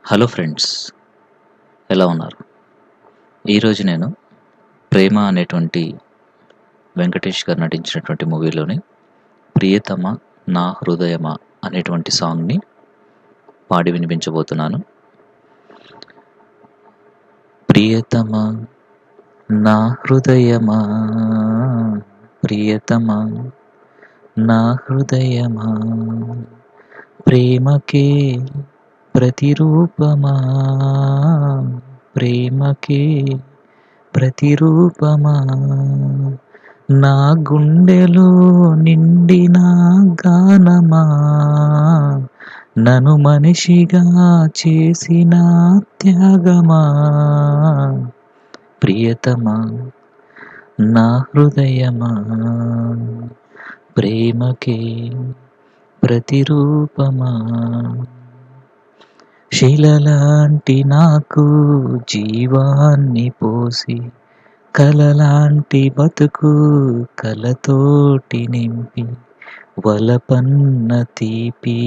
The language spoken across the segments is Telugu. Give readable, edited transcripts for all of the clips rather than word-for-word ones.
హలో ఫ్రెండ్స్, ఎలా ఉన్నారు? ఈరోజు నేను 'ప్రేమ' అనేటువంటి వెంకటేష్ గారు నటించినటువంటి మూవీలోని 'ప్రియతమా నా హృదయమా' అనేటువంటి సాంగ్‌ని పాడి వినిపించబోతున్నాను. ప్రియతమా నా హృదయమా, ప్రియతమా నా హృదయమా, ప్రేమకే ప్రతిరూపమా, ప్రేమకే ప్రతిరూపమా, నా గుండెలో నిండిన గానమా, నన్ను మనిషిగా చేసిన త్యాగమా, ప్రియతమా నా హృదయమా, ప్రేమకే ప్రతిరూపమా. శిలలాంటి నాకు జీవాన్ని పోసి, కలలాంటి బతుకు కలతోటి నింపి, వలపన్న తీపి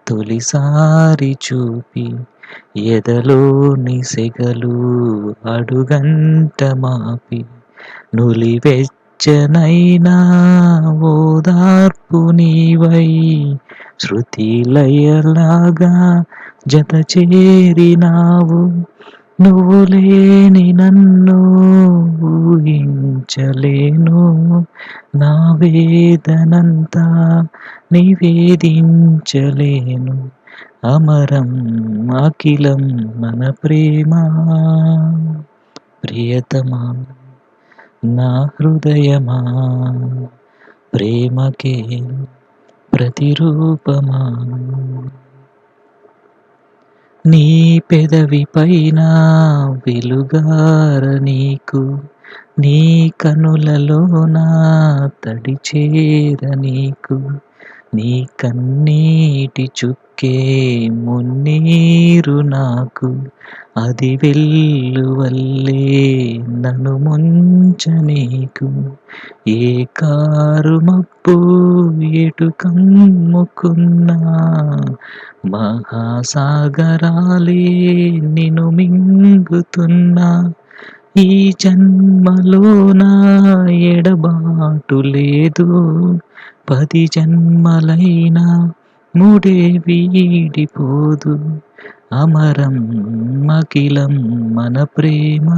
తొలిసారి చూపి, ఎదలోని సెగలు అడుగంట మాపి, నులివెచ్చనైనా ఓదార్పు నీవై, శృతి లయలాగా జత చేరినావు. నువ్వు లేని నన్ను ఊహించలేను, నా వేదనంతా నివేదించలేను. అమరం అఖిలం మన ప్రేమ, ప్రియతమా నా హృదయమా, ప్రేమకే ప్రతిరూపమా. నీ పెదవి పైన వెలుగార నీకు, నీ కనులలోన తడి చేర నీకు, నీ కన్నీటి చుక్కే మున్నీరు నాకు, అది వెల్లువల్లే నన్ను ముంచ నీకు. ఏ కారు మబ్బు ఎటు కమ్ముకున్నా, మహాసాగరాలే నిన్ను మింగుతున్నా, ఈ జన్మలోన ఎడబాటు లేదు, 10 జన్మలైనా ముడే వీడిపోదు. అమరం అఖిలం మన ప్రేమ,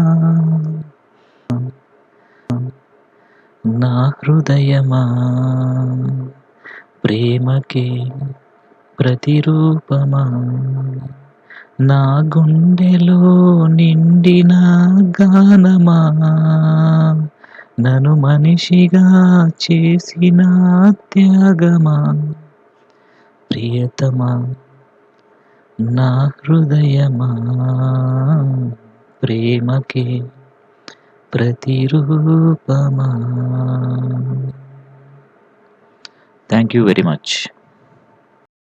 నా హృదయమా, ప్రేమకే ప్రతిరూపమా, నా గుండెలో నిండిన గానమా, నన్ను మనిషిగా చేసిన త్యాగమా, ప్రియతమా నా హృదయమా, ప్రేమకే ప్రతిరూపమా. Thank you very much.